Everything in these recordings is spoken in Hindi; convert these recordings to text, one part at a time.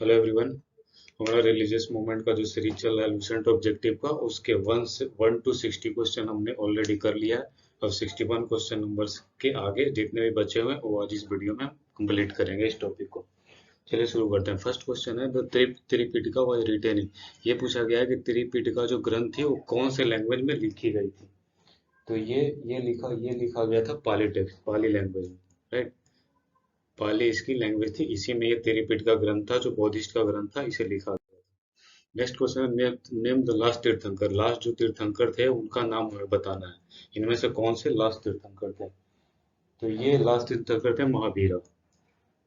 Hello everyone. हमारा रिलीजियस मूवमेंट का जो सीरीज चल रहा है लूसेंट ऑब्जेक्टिव का, उसके 1 to 60 क्वेश्चन हमने ऑलरेडी कर लिया है। अब 61 क्वेश्चन नंबर्स के आगे जितने भी बचे हुए हैं वो आज इस वीडियो में हम कंप्लीट करेंगे इस टॉपिक को। चलिए शुरू करते हैं। फर्स्ट क्वेश्चन है द त्रिपिटका वाज रिटेन इन। ये पूछा गया है कि त्रिपिटका जो ग्रंथ थी वो कौन से लैंग्वेज में लिखी गई थी। तो ये लिखा गया था पाली टेक्स्ट, पाली लैंग्वेज में। राइट। पाली इसकी लैंग्वेज थी, इसी में ये त्रिपिटका ग्रंथ था जो बौद्धिस्ट का ग्रंथ था, इसे लिखा। नेक्स्ट क्वेश्चन है नेम द लास्ट तीर्थंकर। लास्ट जो तीर्थंकर थे उनका नाम हमें बताना है। इनमें से कौन से लास्ट तीर्थंकर थे। तो ये लास्ट तीर्थंकर थे महावीर।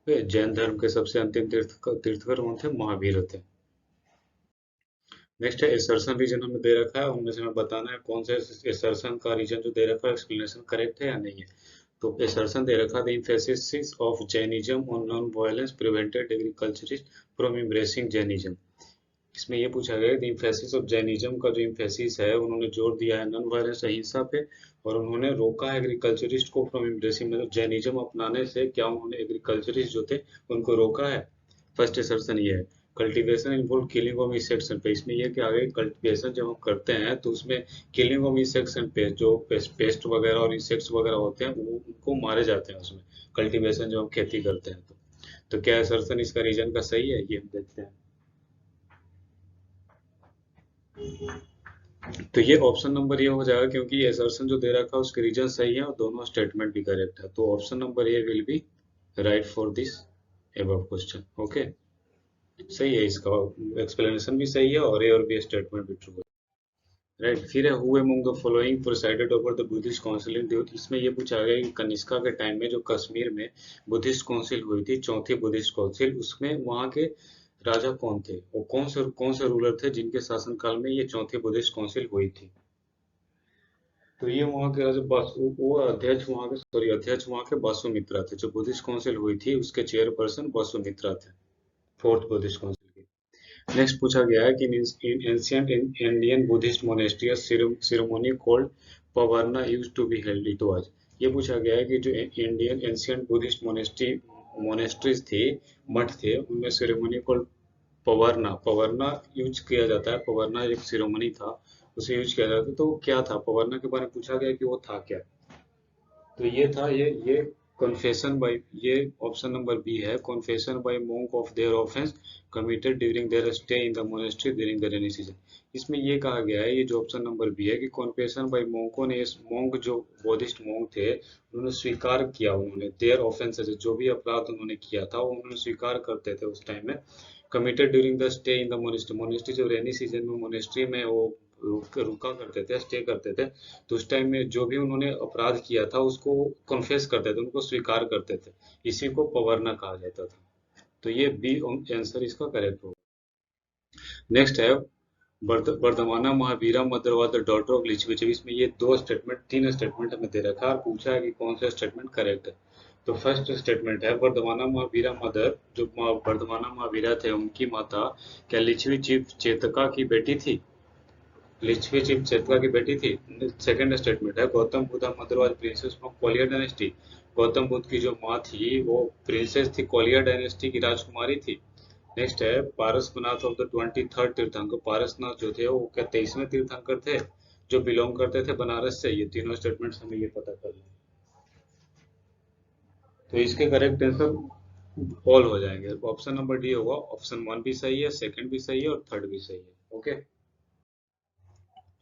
जैन धर्म के सबसे अंतिम तीर्थकर कौन थे, महावीर थे। नेक्स्ट है एसर्सन रीजन हमें दे रखा है, उनमें से हमें बताना है कौन सा एसर्सन का रीजन जो दे रखा है एक्सप्लेनेशन करेक्ट है या नहीं है। तो एसर्सन दे रखा the emphasis of Jainism on non violence prevented agriculturist from embracing Jainism. इसमें ये पूछा गया कि इम्फेसिस ऑफ जैनिज्म का जो इम्फेसिस है उन्होंने जोर दिया है नॉन वायलेंस अहिंसा पे, और उन्होंने रोका है एग्रीकल्चरिस्ट को फ्रॉम एम्ब्रेसिंग, मतलब जैनिज्म अपनाने से क्या उन्होंने एग्रीकल्चरिस्ट जो थे उनको रोका है। फर्स्ट असर्शन ये है। Cultivation involve killing of insects and paste में ये कि आगे कल्टीवेशन जब हम करते हैं तो उसमें killing of insects and paste, जो पेस्ट वगैरह और इंसेक्ट्स वगैरह होते हैं वो उनको मारे जाते हैं उसमें, कल्टीवेशन जब हम खेती करते हैं तो क्या असर्शन इसका रीजन का सही है, ये हम देखते हैं। तो ये ऑप्शन नंबर ये हो जाएगा, क्योंकि ये असर्शन जो दे रखा है उसके रीजन सही है और दोनों स्टेटमेंट भी करेक्ट है, तो option number A will be right for this above question. Okay, सही है, इसका एक्सप्लेनेशन भी सही है और ए और बी स्टेटमेंट भी ट्रू है। राइट। फिर है who among the following presided over the Buddhist council in द्योत। इसमें ये पूछा गया कि कनिष्का के टाइम में जो कश्मीर में बुद्धिस्ट काउंसिल हुई थी, चौथी बुद्धिस्ट काउंसिल, उसमें वहाँ के राजा कौन थे, वो कौन से रूलर थे जिनके शासनकाल में ये चौथी बुद्धिस्ट काउंसिल हुई थी। तो ये वहाँ के राजा वो अध्यक्ष वहाँ के, सॉरी, अध्यक्ष वहाँ के वासुमित्रा थे। जो बुद्धिस्ट काउंसिल हुई थी उसके चेयरपर्सन वासुमित्रा थे, फोर्थ बुद्धिस्ट काउंसिल के। नेक्स्ट पूछा गया है कि in ancient Indian Buddhist monastery ceremony called Pavarana used to be held it was. ये पूछा गया है कि जो इंडियन एंशियंट बुद्धिस्ट मोनेस्ट्रीज थी, मठ थे, उनमें सेरेमनी कॉल्ड पवरना, पवरना यूज किया जाता है। पवरना एक सिरोमनी था, उसे यूज किया जाता है। तो वो क्या था, पवरना के बारे में पूछा गया कि वो था क्या। तो ये था ये कन्फेशन बाय, ये ऑप्शन नंबर बी है, confession by monk of their offence committed during their stay in the monastery during the rainy season. इसमें ये कहा गया है, ये जो ऑप्शन नंबर बी है, कि कन्फेशन बाय मोंकों ने, इस मोंक जो बौद्धिस्ट मोंक थे उन्होंने स्वीकार किया, उन्होंने देयर ऑफेंसेस, जो भी अपराध उन्होंने किया था वो उन्होंने स्वीकार करते थे उस टाइम में। Committed during the stay in the monastery, monastery जब रेनी सीजन में मोनेस्ट्री में वो रुका करते थे, स्टे करते थे, तो उस टाइम में जो भी उन्होंने अपराध किया था उसको कॉन्फेस करते थे, उनको स्वीकार करते थे। इसी को पवरना कहा जाता था। तो ये बी आंसर इसका करेक्ट होगा। नेक्स्ट है Vardhamana Mahavira mother was the daughter of Lichchhavi. इसमें ये तीन स्टेटमेंट हमें दे रखा है और पूछा है कि कौन सा स्टेटमेंट करेक्ट है। तो फर्स्ट स्टेटमेंट है वर्धमाना महावीरा मदर, जो वर्धमाना महावीरा थे उनकी माता क्या लिच्छवी चीफ चेतका की बेटी थी, लिच्छवी चीफ चेतका की बेटी थी। सेकंड स्टेटमेंट है Gautam Buddha mother was princess from Koliya dynasty. Gautam Buddha की जो माँ थी वो प्रिंसेस थी, कोलिया डायनेस्टी की राजकुमारी थी। नेक्स्ट है पारसनाथ ऑफ द 23rd तीर्थंकर। पारसनाथ जो थे वो क्या 23वें तीर्थंकर थे जो बिलोंग करते थे बनारस से। ये तीनों स्टेटमेंट्स हमें ये पता कर लें, तो इसके करेक्ट आंसर ऑल हो जाएंगे। ऑप्शन नंबर डी होगा, ऑप्शन वन भी सही है, सेकंड भी सही है और थर्ड भी सही है। Okay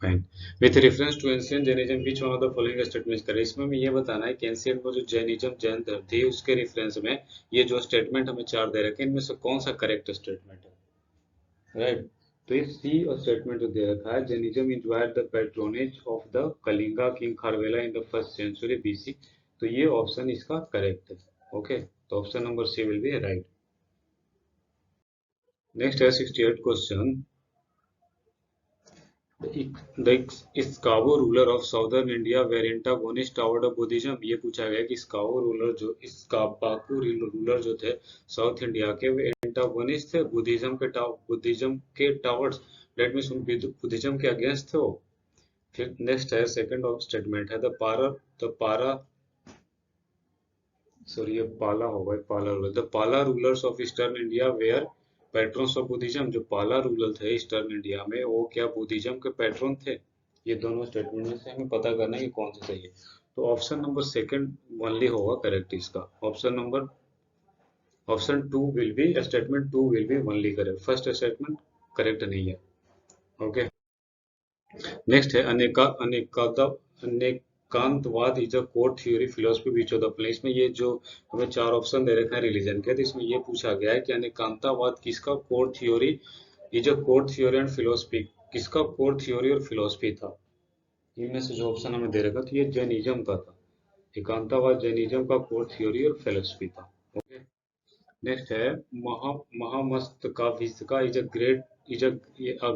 fine. With reference to ancient Jainism which one of the following statements करें। इसमें हमें ये बताना है कि एंशियंट में जो जैनिज्म, जैन धर्म थी, उसके रेफरेंस में ये जो स्टेटमेंट हमें चार दे रखे हैं इनमें से कौन सा करेक्ट स्टेटमेंट है। राइट। तो ये सी और स्टेटमेंट जो दे रखा है, Jainism enjoyed the patronage of the Kalinga king Kharavela in the first century BC. तो ये ऑप्शन इसका करेक्ट है। ओके, तो option number C will be right. Next है 68 question. The Iskao ruler of southern India were antagonist toward of Buddhism। ये पूछा गया कि स्काओ रूलर जो इस्काबाकू रूलर जो थे साउथ इंडिया के, वे एंटागोनिस्ट थे बुद्धिज्म के टावर्ड्स, डेट मीन्स बुद्धिज्म के अगेंस्ट थे वो। फिर नेक्स्ट है सेकंड ऑफ स्टेटमेंट है द पारा, सॉरी ये पाला होगा, the Pala rulers of eastern India were patrons of Buddhism, जो पाला रूरल थे ईस्टर्न इंडिया में, वो क्या बुद्धिज्म के पैट्रॉन थे? ये दोनों स्टेटमेंट में से हमें पता करना है कि कौन सा सही है। तो ऑप्शन नंबर सेकंड ओनली होगा करेक्ट इसका। Option two will be statement two will be only correct, first statement correct नहीं है। ओके, नेक्स्ट है Anekantavada is a core theory philosophy which of the play. इसमें ये जो हमें चार ऑप्शन दे रखे हैं रिलीजन के, तो इसमें ये पूछा गया है कि अनेकांतवाद किसका core theory, is a core theory and philosophy, किसका कोर थ्योरी और फिलोसफी था। इनमें से जो ऑप्शन हमें दे रखा था ये जैनिज्म का था। एकांतवाद जैनिज्म का कोर थ्योरी और फिलोसफी था। ओके, नेक्स्ट है Mahamastakabhisheka is a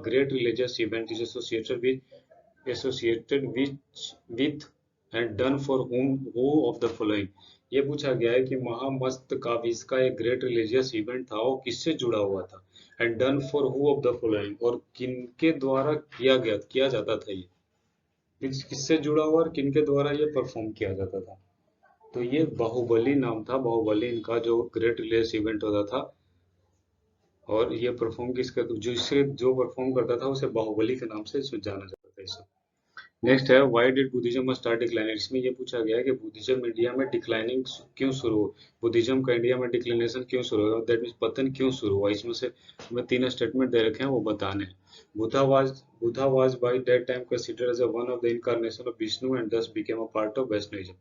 great religious event is associated with and done for who of the following। ये पूछा गया है कि महामस्तकाभिषेक का एक ग्रेट रिलीजियस इवेंट था, वो किससे जुड़ा हुआ था, and done for who of the following, और किनके द्वारा किया जाता था ये, किससे जुड़ा हुआ और किनके द्वारा ये परफॉर्म किया जाता था। तो ये बाहुबली नाम था, बाहुबली इनका जो ग्रेट रिलीजियस इवेंट होता था, और ये परफॉर्म जो परफॉर्म करता था उसे बाहुबली के नाम से जाना जाता था इसे। नेक्स्ट है why did Buddhism start declining. इसमें ये पूछा गया है कि बुद्धिज्म इंडिया में डिक्लाइनिंग क्यों शुरू हुआ, बुद्धिज्म का इंडिया में डिक्लिनेशन क्यों शुरू हुआ, दैट मीन्स पतन क्यों शुरू हुआ। इसमें से हमें तीन स्टेटमेंट दे रखे हैं, वो बताने हैं। Buddha was by that time considered as one of the incarnation of Vishnu and this became a part of Vaishnavism.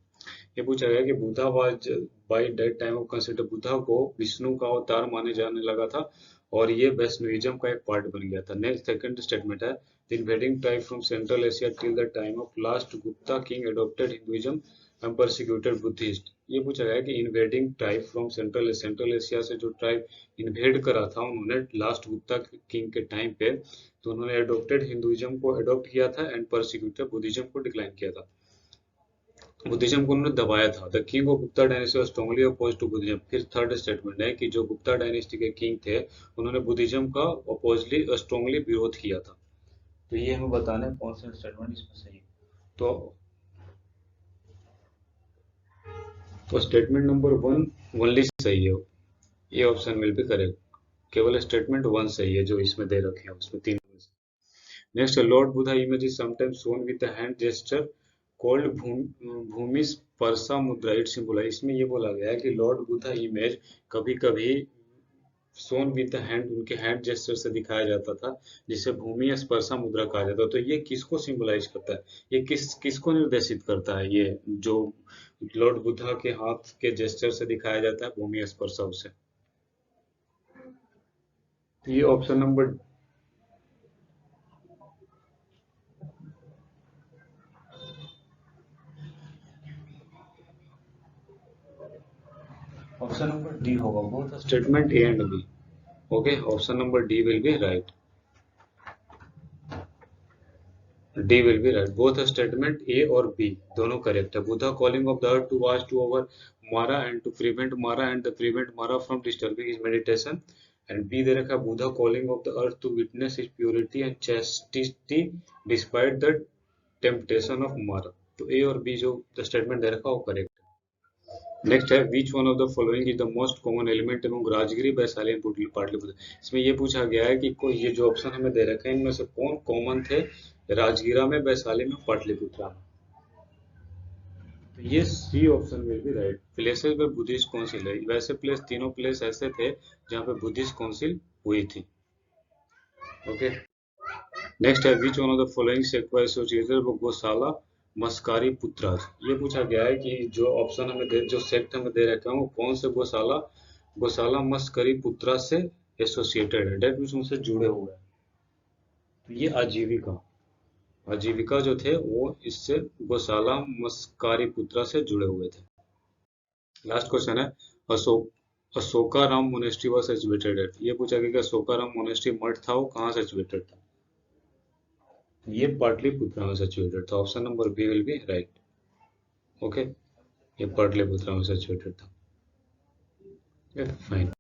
ये पूछा गया कि Buddha was by that time of considered, Buddha को विष्णु का अवतार माने जाने लगा था और ये वैष्णविज्म का एक पार्ट बन गया था। नेक्स्ट सेकंड स्टेटमेंट है the invading tribe from Central Asia till the time of last Gupta king adopted Hinduism and persecuted Buddhist। ये पूछा गया है कि invading tribe from central Asia से जो ट्राइब इन्वेड करा था उन्होंने लास्ट गुप्ता किंग के टाइम पे, तो उन्होंने एडोप्टेड हिंदुइज्म को एडॉप्ट किया था एंड परसिक्यूटेड बुद्धिज्म को डिक्लाइन किया था, बुद्धिज्म को उन्होंने दबाया था। The king of Gupta dynasty was strongly opposed to Buddhism. फिर थर्ड स्टेटमेंट है कि जो गुप्ता डायनेस्टी के किंग थे उन्होंने बुद्धिज्म का अपोजली स्ट्रांगली विरोध किया था। तो ये हमें बताना है कौन सा स्टेटमेंट इसमें सही है। तो स्टेटमेंट नंबर वन ओनली सही है, ये ऑप्शन विल बी करेक्ट। केवल स्टेटमेंट वन सही है जो इसमें दे रखे हैं उसमें तीन में से। Next, lord Buddha image is sometimes shown with the hand gesture called Bhumi Sparsha mudra, it symbolize. इसमें ये बोला गया है कि लॉर्ड बुद्धा इमेज कभी कभी सोन विद द हैंड, उनके हैंड जेस्चर से दिखाया जाता था, जिसे भूमि स्पर्शा मुद्रा कहा जाता है। तो ये किसको सिंबलाइज करता है, ये किसको निर्देशित करता है, ये जो लॉर्ड बुद्धा के हाथ के जेस्चर से दिखाया जाता है भूमि स्पर्शा उसे। तो ये ऑप्शन नंबर डी होगा, both statement A and B. Okay, option number D will be right, D will be right, both statement A और बी दोनों करेक्ट है। Buddha calling of the earth to watch to over Mara and to prevent Mara and the prevent Mara from disturbing his meditation, and B they रखा Buddha calling of the earth to witness his purity and chastity despite the temptation of मारा। तो ए और बी जो स्टेटमेंट दे रखा वो करेक्ट है। नेक्स्ट है विच one of the following is the most common element among Rajagiri Vaishali and Pataliputra. इसमें ये पूछा गया है कि कोई ये जो ऑप्शन हमें दे रखे हैं इनमें से कौन कॉमन थे राजगीरा में, वैशाली में, पाटलिपुत्रा में। तो ये C option will be right, places पे बुद्धिस्ट काउंसिल है। वैसे प्लेस तीनों प्लेस ऐसे थे जहाँ पे बुद्धिस्ट काउंसिल हुई थी। ओके, नेक्स्ट है विच one of the following sect was associated with गोशाला मस्कारी पुत्राज। ये पूछा गया है कि जो ऑप्शन हमें जो सेक्ट हमें दे रखे हैं वो कौन से गोशाला मस्करी पुत्रा से एसोसिएटेड है, डेट मींस उनसे जुड़े हुए हैं। तो ये आजीविका जो थे वो इससे गोशाला मस्कारी पुत्रा से जुड़े हुए थे। लास्ट क्वेश्चन है Ashokarama monastery was situated at. ये पूछा गया कि अशोकाराम मोनेस्ट्री मठ था वो कहाँ सिचुएटेड था, ये पाटलिपुत्रा में सिचुएटेड था। Option number B will be right. Okay, ये पाटलिपुत्रा में सिचुएटेड था। फाइन।